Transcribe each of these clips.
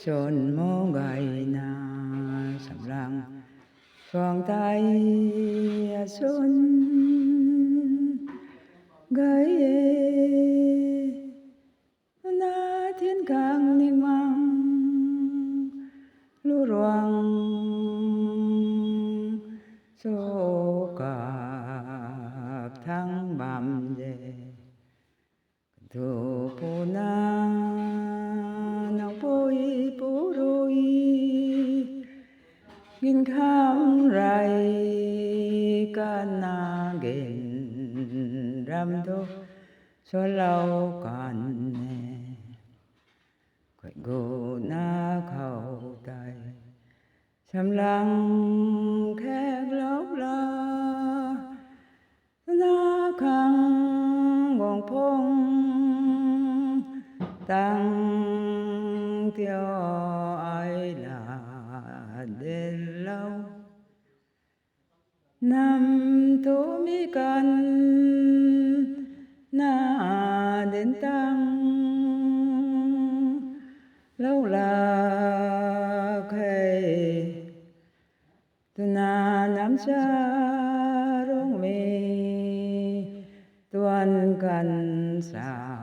xuân mô gầy na sầm lăng vòng tay xuân gầy na thiên càng ninh mang lu ruang số cặp thăng bàm dê thu pu na nang pui pu rui gin kham rai kana gen ram do so lau kan ne quậy go na khâu tay sầm lăng khét lóc la na khang bong phong tăng tiêu ai là đến lâu năm thu mi cần na đến tăng lâu là khay tu na nam sa rong mi tuan cần sa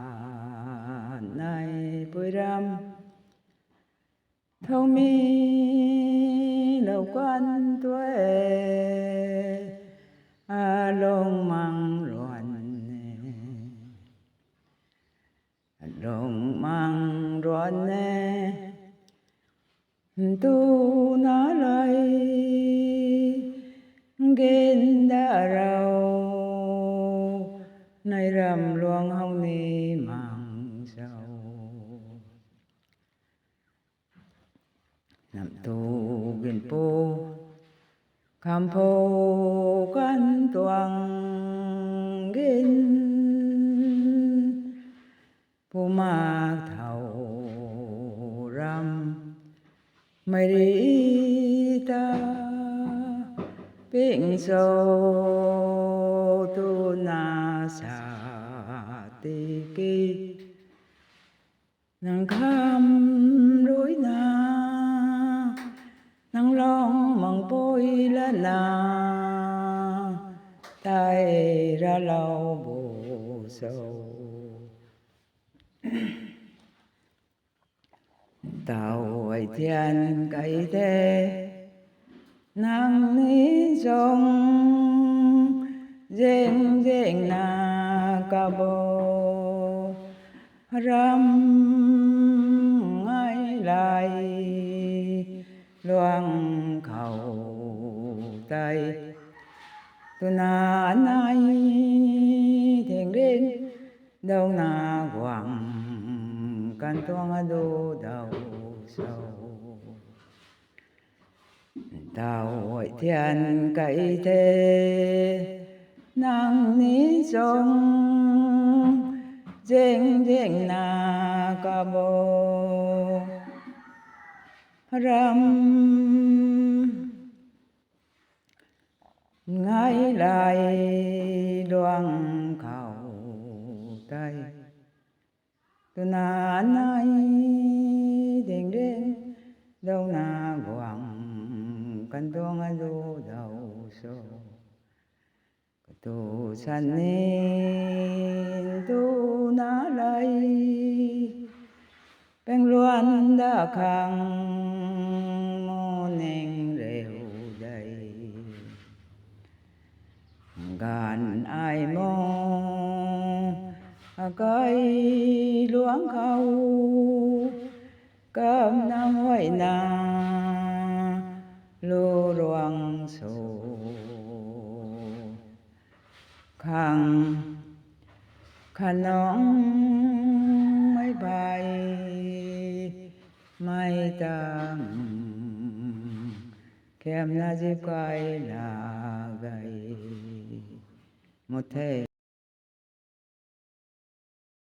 này bồi ram thâu mi lâu quan tuổi long mang ruan nè tu na lai gen đã rau nay ram luang hong ni mang sầu nam tu gen po kham po kan tuang gen pu ma thầu ram mai ri ta ping so tu na sa ti ki nang kham rối na nang long mong poi la na tai ra lau bồ sâu tàu ai thiên cây thế nang ni sông deng deng na ca bô ram ngay lại loang khẩu tay tu na nay thiền đến đâu na hoàng can toang đô đầu sâu tàu hội thiên cây thế nang ni sông deng deng na ca bô ram ngay lại loang khẩu tay tu na nay thiền đến đâu na hoàng can toang đô đầu sâu tu san ni tu na lai beng luan đã khang mô neng rêu đầy gan ai mô cây luang khâu cam nam hoài na lu ruang sổ khang khăn nón mấy bài mai tang kem na dịp cay là gầy một thế